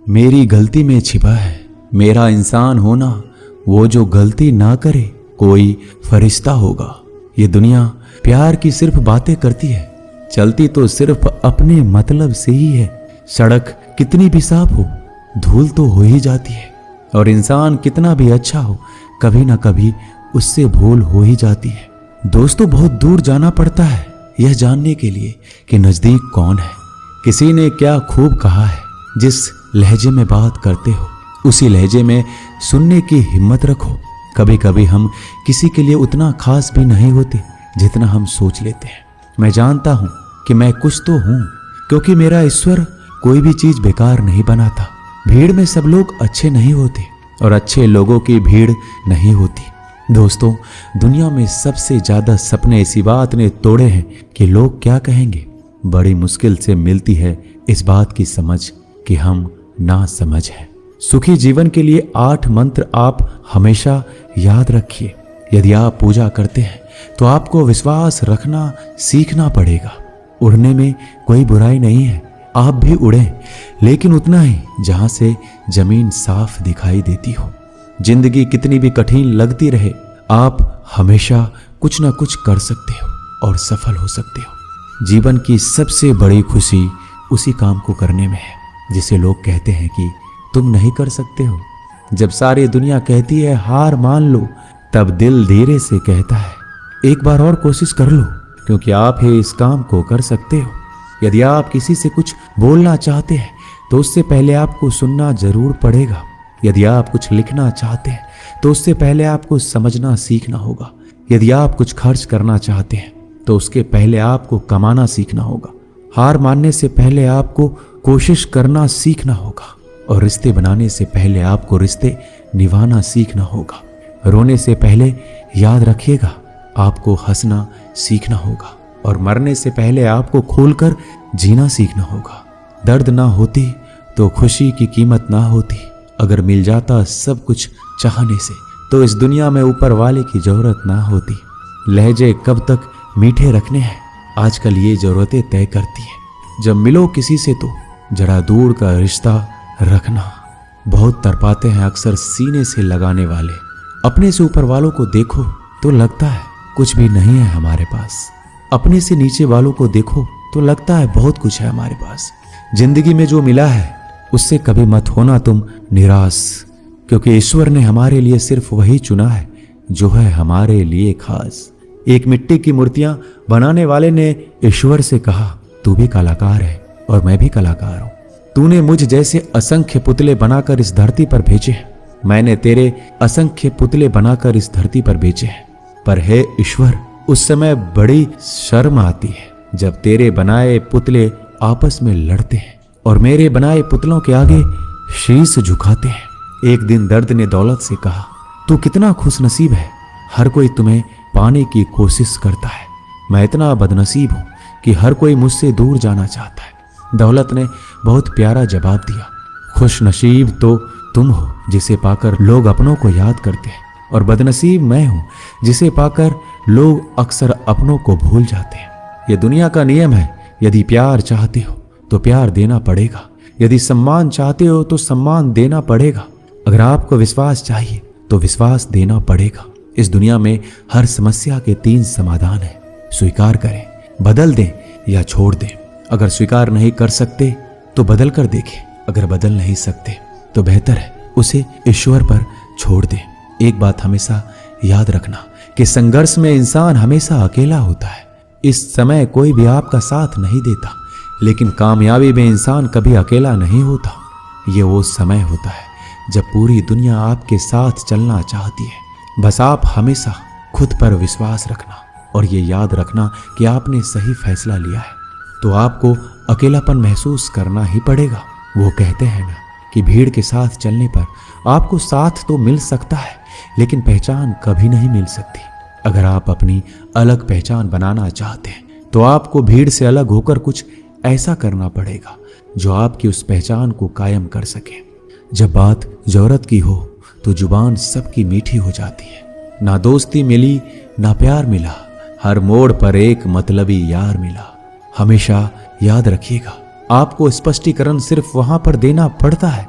मेरी गलती में छिपा है मेरा इंसान होना। वो जो गलती ना करे कोई फरिश्ता होगा। ये दुनिया प्यार की सिर्फ बातें करती है, चलती तो सिर्फ अपने मतलब से ही है। सड़क कितनी भी साफ हो धूल तो हो ही जाती है, और इंसान कितना भी अच्छा हो कभी ना कभी उससे भूल हो ही जाती है। दोस्तों, बहुत दूर जाना पड़ता है यह जानने के लिए कि नजदीक कौन है। किसी ने क्या खूब कहा है, जिस लहजे में बात करते हो उसी लहजे में सुनने की हिम्मत रखो। कभी कभी हम किसी के लिए उतना खास भी नहीं होते जितना हम सोच लेते हैं। मैं जानता हूं कि मैं कुछ तो हूं, क्योंकि मेरा ईश्वर कोई भी चीज बेकार नहीं बनाता। भीड़ में सब लोग अच्छे नहीं होते और अच्छे लोगों की भीड़ नहीं होती। दोस्तों, दुनिया में सबसे ज्यादा सपने इसी बात ने तोड़े हैं कि लोग क्या कहेंगे। बड़ी मुश्किल से मिलती है इस बात की समझ कि हम ना समझ हैं। सुखी जीवन के लिए 8 मंत्र आप हमेशा याद रखिए। यदि आप पूजा करते हैं तो आपको विश्वास रखना सीखना पड़ेगा। उड़ने में कोई बुराई नहीं है, आप भी उड़ें, लेकिन उतना ही जहां से जमीन साफ दिखाई देती हो। जिंदगी कितनी भी कठिन लगती रहे, आप हमेशा कुछ ना कुछ कर सकते हो और सफल हो सकते हो। जीवन की सबसे बड़ी खुशी उसी काम को करने में है जिसे लोग कहते हैं कि तुम नहीं कर सकते हो। जब सारी दुनिया कहती है हार मान लो, तब दिल धीरे से कहता है एक बार और कोशिश कर लो, क्योंकि आप ही इस काम को कर सकते हो। यदि आप किसी से कुछ बोलना चाहते हैं तो उससे पहले आपको सुनना जरूर पड़ेगा। यदि आप कुछ लिखना चाहते हैं तो उससे पहले आपको समझना सीखना होगा। यदि आप कुछ खर्च करना चाहते हैं तो उसके पहले आपको कमाना सीखना होगा। हार मानने से पहले आपको कोशिश करना सीखना होगा, और रिश्ते बनाने से पहले आपको रिश्ते निभाना सीखना होगा। रोने से पहले याद रखिएगा आपको हंसना सीखना होगा, और मरने से पहले आपको खोलकर जीना सीखना होगा। दर्द ना होती तो खुशी की कीमत ना होती। अगर मिल जाता सब कुछ चाहने से तो इस दुनिया में ऊपर वाले की जरूरत ना होती। लहजे कब तक मीठे रखने हैं आजकल ये जरूरतें तय करती है। जब मिलो किसी से तो जरा दूर का रिश्ता रखना। बहुत तड़पाते हैं अक्सर सीने से लगाने वाले। अपने से ऊपर वालों को देखो तो लगता है कुछ भी नहीं है हमारे पास। अपने से नीचे वालों को देखो तो लगता है बहुत कुछ है हमारे पास। जिंदगी में जो मिला है उससे कभी मत होना तुम निराश, क्योंकि ईश्वर ने हमारे लिए सिर्फ वही चुना है जो है हमारे लिए खास। एक मिट्टी की मूर्तियां बनाने वाले ने ईश्वर से कहा तू भी कलाकार है और मैं भी कलाकार हूं। तूने मुझ जैसे असंख्य पुतले बनाकर इस धरती पर भेजे हैं, मैंने तेरे असंख्य पुतले बनाकर इस धरती पर भेजे हैं। पर हे ईश्वर, उस समय बड़ी शर्म आती है जब तेरे बनाए पुतले आपस में लड़ते हैं और मेरे बनाए पुतलों के आगे शीश झुकाते हैं। एक दिन दर्द ने दौलत से कहा तू कितना खुशनसीब है, हर कोई तुम्हें पाने की कोशिश करता है। मैं इतना बदनसीब हूं कि हर कोई मुझसे दूर जाना चाहता है। दौलत ने बहुत प्यारा जवाब दिया, खुशनसीब तो तुम हो जिसे पाकर लोग अपनों को याद करते हैं, और बदनसीब मैं हूं जिसे पाकर लोग अक्सर अपनों को भूल जाते हैं। यह दुनिया का नियम है, यदि प्यार चाहते हो तो प्यार देना पड़ेगा, यदि सम्मान चाहते हो तो सम्मान देना पड़ेगा। अगर आपको विश्वास चाहिए तो विश्वास देना पड़ेगा। इस दुनिया में हर समस्या के 3 समाधान हैं, स्वीकार करें, बदल दें या छोड़ दें। अगर स्वीकार नहीं कर सकते तो बदल कर देखें, अगर बदल नहीं सकते तो बेहतर है उसे ईश्वर पर छोड़ दें। एक बात हमेशा याद रखना कि संघर्ष में इंसान हमेशा अकेला होता है। इस समय कोई भी आपका साथ नहीं देता, लेकिन कामयाबी में इंसान कभी अकेला नहीं होता। ये वो समय होता है जब पूरी दुनिया आपके साथ चलना चाहती है। बस आप हमेशा खुद पर विश्वास रखना और ये याद रखना कि आपने सही फैसला लिया है। तो आपको अकेलापन महसूस करना ही पड़ेगा। वो कहते हैं ना कि भीड़ के साथ चलने पर आपको साथ तो मिल सकता है, लेकिन पहचान कभी नहीं मिल सकती। अगर आप अपनी अलग पहचान बनाना चाहते हैं तो आपको भीड़ से अलग होकर कुछ ऐसा करना पड़ेगा जो आपकी उस पहचान को कायम कर सके। जब बात जरूरत की हो तो जुबान सबकी मीठी हो जाती है। ना दोस्ती मिली ना प्यार मिला, हर मोड़ पर एक मतलबी यार मिला। हमेशा याद रखिएगा, आपको स्पष्टीकरण सिर्फ वहां पर देना पड़ता है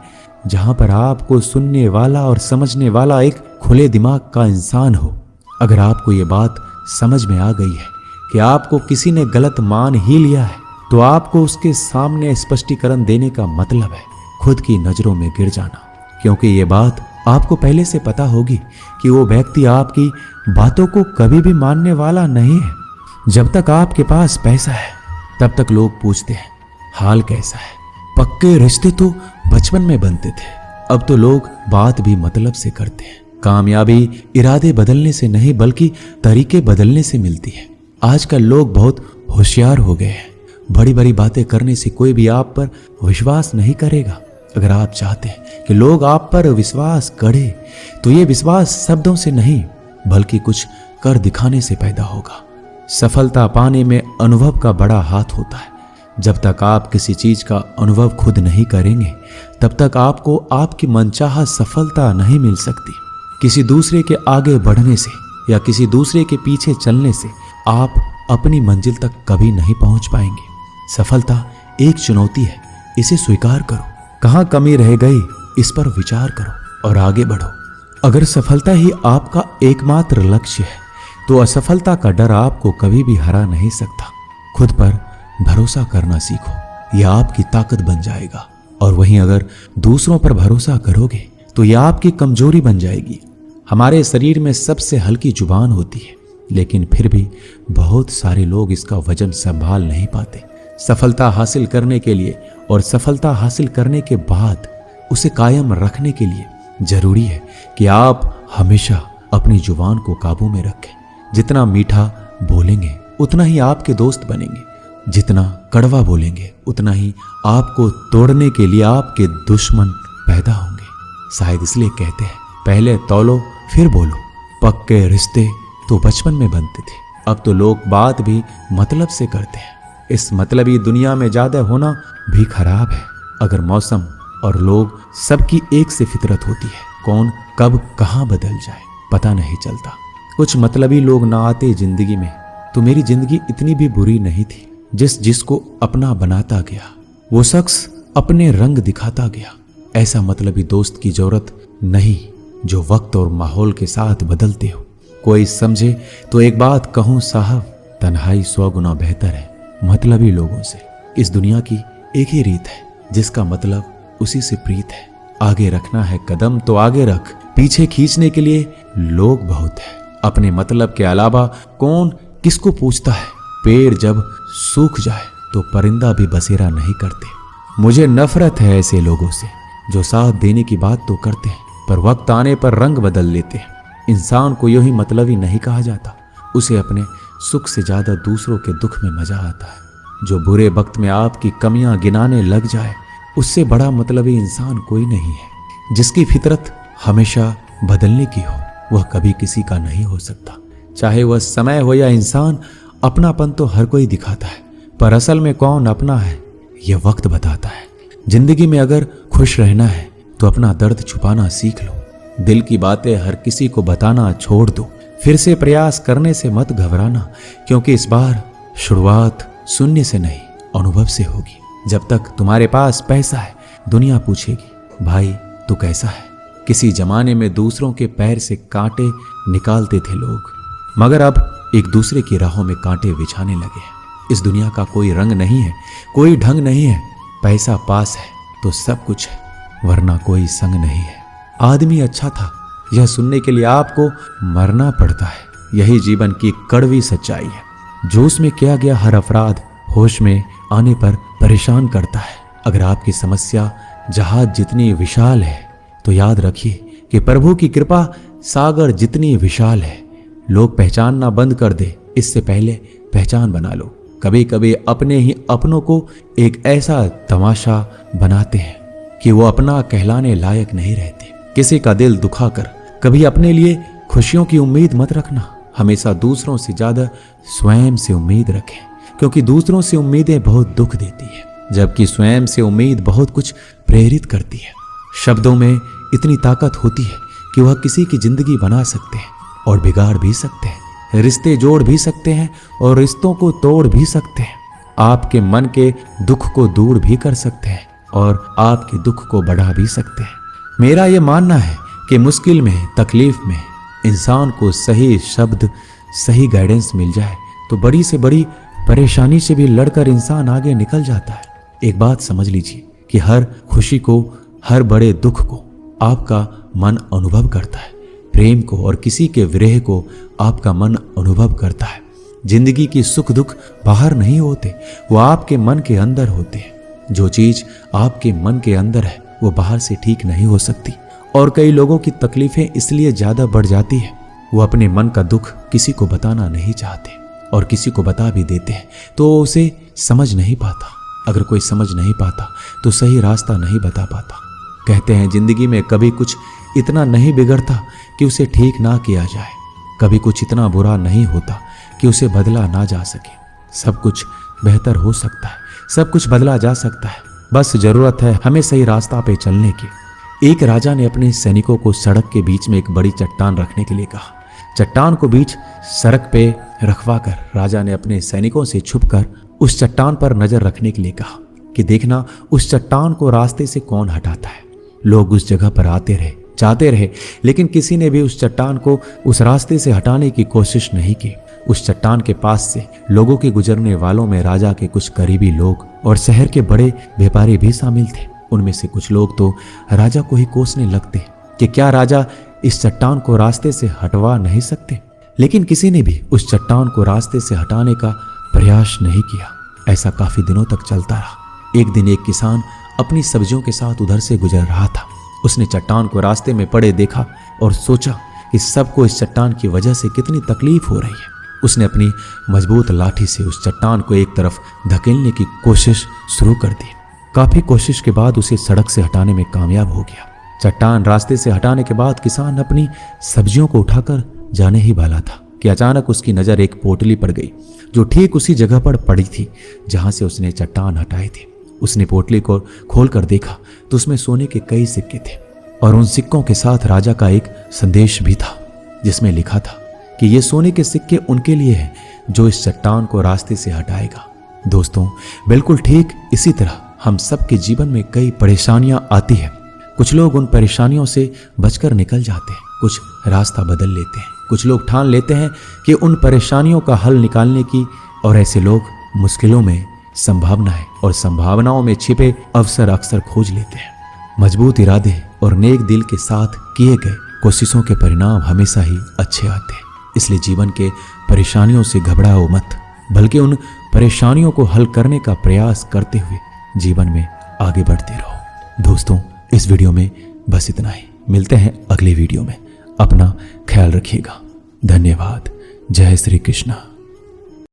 जहां पर आपको सुनने वाला और समझने वाला एक खुले दिमाग का इंसान हो। अगर आपको ये बात समझ में आ गई है कि आपको किसी ने गलत मान ही लिया है, तो आपको उसके सामने स्पष्टीकरण देने का मतलब है खुद की नजरों में गिर जाना, क्योंकि ये बात आपको पहले से पता होगी कि वो व्यक्ति आपकी बातों को कभी भी मानने वाला नहीं है। जब तक आपके पास पैसा है तब तक लोग पूछते हैं हाल कैसा है। पक्के रिश्ते तो बचपन में बनते थे, अब तो लोग बात भी मतलब से करते हैं। कामयाबी इरादे बदलने से नहीं बल्कि तरीके बदलने से मिलती है। आजकल लोग बहुत होशियार हो गए हैं। बड़ी बड़ी बातें करने से कोई भी आप पर विश्वास नहीं करेगा। अगर आप चाहते हैं कि लोग आप पर विश्वास करें, तो ये विश्वास शब्दों से नहीं बल्कि कुछ कर दिखाने से पैदा होगा। सफलता पाने में अनुभव का बड़ा हाथ होता है। जब तक आप किसी चीज का अनुभव खुद नहीं करेंगे, तब तक आपको आपकी मनचाहा सफलता नहीं मिल सकती। किसी दूसरे के आगे बढ़ने से या किसी दूसरे के पीछे चलने से आप अपनी मंजिल तक कभी नहीं पहुंच पाएंगे। सफलता एक चुनौती है, इसे स्वीकार करो। कहां कमी रह गई, इस पर विचार करो और आगे बढ़ो। अगर सफलता ही आपका एकमात्र लक्ष्य है, तो असफलता का डर आपको कभी भी हरा नहीं सकता। खुद पर भरोसा करना सीखो, यह आपकी ताकत बन जाएगा। और वहीं अगर दूसरों पर भरोसा करोगे तो यह आपकी कमजोरी बन जाएगी। हमारे शरीर में सबसे हल्की जुबान होती है, लेकिन फिर भी बहुत सारे लोग इसका वजन संभाल नहीं पाते। सफलता हासिल करने के लिए और सफलता हासिल करने के बाद उसे कायम रखने के लिए जरूरी है कि आप हमेशा अपनी जुबान को काबू में रखें। जितना मीठा बोलेंगे उतना ही आपके दोस्त बनेंगे, जितना कड़वा बोलेंगे उतना ही आपको तोड़ने के लिए आपके दुश्मन पैदा होंगे। शायद इसलिए कहते हैं पहले तौलो फिर बोलो। पक्के रिश्ते तो बचपन में बनते थे, अब तो लोग बात भी मतलब से करते हैं। इस मतलबी दुनिया में ज्यादा होना भी खराब है। अगर मौसम और लोग सबकी एक से फितरत होती है, कौन कब कहां बदल जाए पता नहीं चलता। कुछ मतलबी लोग ना आते जिंदगी में तो मेरी जिंदगी इतनी भी बुरी नहीं थी। जिसको अपना बनाता गया वो शख्स अपने रंग दिखाता गया। ऐसा मतलबी दोस्त की जरूरत नहीं जो वक्त और माहौल के साथ बदलते हो। कोई समझे तो एक बात कहूं साहब, तन्हाई 100 गुना बेहतर है मतलबी लोगों से। इस दुनिया की एक ही रीत है, जिसका मतलब उसी से प्रीत है। आगे रखना है कदम तो आगे रख, पीछे खींचने के लिए लोग बहुत है। अपने मतलब के अलावा कौन किसको पूछता है। पेड़ जब सूख जाए तो परिंदा भी बसेरा नहीं करते। मुझे नफरत है ऐसे लोगों से जो साथ देने की बात तो करते हैं पर वक्त आने पर रंग बदल लेते हैं। इंसान को यूं ही मतलबी नहीं कहा जाता, उसे अपने सुख से ज्यादा दूसरों के दुख में मजा आता है। जो बुरे वक्त में आपकी कमियां गिनाने लग जाए, उससे बड़ा मतलबी इंसान कोई नहीं है। जिसकी फितरत हमेशा बदलने की हो, वह कभी किसी का नहीं हो सकता। चाहे वह समय हो या इंसान, अपनापन तो हर कोई दिखाता है, पर असल में कौन अपना है यह वक्त बताता है। जिंदगी में अगर खुश रहना है तो अपना दर्द छुपाना सीख लो। दिल की बातें हर किसी को बताना छोड़ दो। फिर से प्रयास करने से मत घबराना, क्योंकि इस बार शुरुआत शून्य से नहीं अनुभव से होगी। जब तक तुम्हारे पास पैसा है, दुनिया पूछेगी भाई तू कैसा है। किसी जमाने में दूसरों के पैर से कांटे निकालते थे लोग, मगर अब एक दूसरे की राहों में कांटे बिछाने लगे हैं। इस दुनिया का कोई रंग नहीं है, कोई ढंग नहीं है। पैसा पास है तो सब कुछ है, वरना कोई संग नहीं है। आदमी अच्छा था, यह सुनने के लिए आपको मरना पड़ता है। यही जीवन की कड़वी सच्चाई है। जोश में किया गया हर अपराध होश में आने पर परेशान करता है। अगर आपकी समस्या जहाज जितनी विशाल है, तो याद रखिए कि प्रभु की कृपा सागर जितनी विशाल है। लोग पहचानना बंद कर दे, इससे पहले पहचान बना लो। कभी कभी अपने ही अपनों को एक ऐसा तमाशा बनाते हैं कि वो अपना कहलाने लायक नहीं रहते। किसी का दिल दुखाकर कभी अपने लिए खुशियों की उम्मीद मत रखना। हमेशा दूसरों से ज्यादा स्वयं से उम्मीद रखें, क्योंकि दूसरों से उम्मीदें बहुत दुख देती है, जबकि स्वयं से उम्मीद बहुत कुछ प्रेरित करती है। शब्दों में इतनी ताकत होती है कि वह किसी की जिंदगी बना सकते हैं और बिगाड़ भी सकते हैं। रिश्ते जोड़ भी सकते हैं और रिश्तों को तोड़ भी सकते हैं। आपके मन के दुख को दूर भी कर सकते हैं और आपके दुख को बढ़ा भी सकते हैं। मेरा ये मानना है कि मुश्किल में, तकलीफ में इंसान को सही शब्द, सही गाइडेंस मिल जाए तो बड़ी से बड़ी परेशानी से भी लड़कर इंसान आगे निकल जाता है। एक बात समझ लीजिए कि हर खुशी को, हर बड़े दुख को आपका मन अनुभव करता है। प्रेम को और किसी के विरह को आपका मन अनुभव करता है। जिंदगी की सुख दुख बाहर नहीं होते, वो आपके मन के अंदर होते हैं। जो चीज आपके मन के अंदर है वो बाहर से ठीक नहीं हो सकती। और कई लोगों की तकलीफें इसलिए ज्यादा बढ़ जाती है, वो अपने मन का दुख किसी को बताना नहीं चाहते, और किसी को बता भी देते हैं तो उसे समझ नहीं पाता। अगर कोई समझ नहीं पाता तो सही रास्ता नहीं बता पाता। कहते हैं जिंदगी में कभी कुछ इतना नहीं बिगड़ता कि उसे ठीक ना किया जाए, कभी कुछ इतना बुरा नहीं होता कि उसे बदला ना जा सके। सब कुछ बेहतर हो सकता है, सब कुछ बदला जा सकता है, बस जरूरत है हमें सही रास्ता पे चलने की। एक राजा ने अपने सैनिकों को सड़क के बीच में एक बड़ी चट्टान रखने के लिए कहा। चट्टान को बीच सड़क पे रखवा कर राजा ने अपने सैनिकों से छुपकर उस चट्टान पर नजर रखने के लिए कहा कि देखना उस चट्टान को रास्ते से कौन हटाता है। लोग उस जगह पर आते रहे, जाते रहे, लेकिन किसी ने भी उस चट्टान को उस रास्ते से हटाने की कोशिश नहीं की। उस चट्टान के पास से लोगों के गुजरने वालों में राजा के कुछ करीबी लोग और शहर के बड़े व्यापारी भी शामिल थे। उनमें से कुछ लोग तो राजा को ही कोसने लगते कि क्या राजा इस चट्टान को रास्ते से हटवा नहीं सकते, लेकिन किसी ने भी उस चट्टान को रास्ते से हटाने का प्रयास नहीं किया। ऐसा काफी दिनों तक चलता रहा। एक दिन एक किसान अपनी सब्जियों के साथ उधर से गुजर रहा था। उसने चट्टान को रास्ते में पड़े देखा और सोचा कि सबको इस चट्टान की वजह से कितनी तकलीफ हो रही है। उसने अपनी मजबूत लाठी से उस चट्टान को एक तरफ धकेलने की कोशिश शुरू कर दी। काफी कोशिश के बाद उसे सड़क से हटाने में कामयाब हो गया। चट्टान रास्ते से हटाने के बाद किसान अपनी सब्जियों को उठाकर जाने ही वाला था कि अचानक उसकी नजर एक पोटली पर गई जो ठीक उसी जगह पर पड़ी थी जहां से उसने चट्टान हटाए थे। उसने पोटली को खोलकर देखा तो उसमें सोने के कई सिक्के थे और उन सिक्कों के साथ राजा का एक संदेश भी था जिसमें लिखा था कि ये सोने के सिक्के उनके लिए हैं जो इस चट्टान को रास्ते से हटाएगा। दोस्तों, बिल्कुल ठीक इसी तरह हम सबके जीवन में कई परेशानियां आती हैं। कुछ लोग उन परेशानियों से बचकर निकल जाते हैं, कुछ रास्ता बदल लेते हैं, कुछ लोग ठान लेते हैं कि उन परेशानियों का हल निकालने की, और ऐसे लोग मुश्किलों में संभावनाएं और संभावनाओं में छिपे अवसर अक्सर खोज लेते हैं। मजबूत इरादे और नेक दिल के साथ किए गए कोशिशों के परिणाम हमेशा ही अच्छे आते हैं। इसलिए जीवन के परेशानियों से घबराओ मत, बल्कि उन परेशानियों को हल करने का प्रयास करते हुए जीवन में आगे बढ़ते रहो। दोस्तों, इस वीडियो में बस इतना ही। मिलते हैं अगले वीडियो में। अपना ख्याल रखिएगा। धन्यवाद। जय श्री कृष्ण।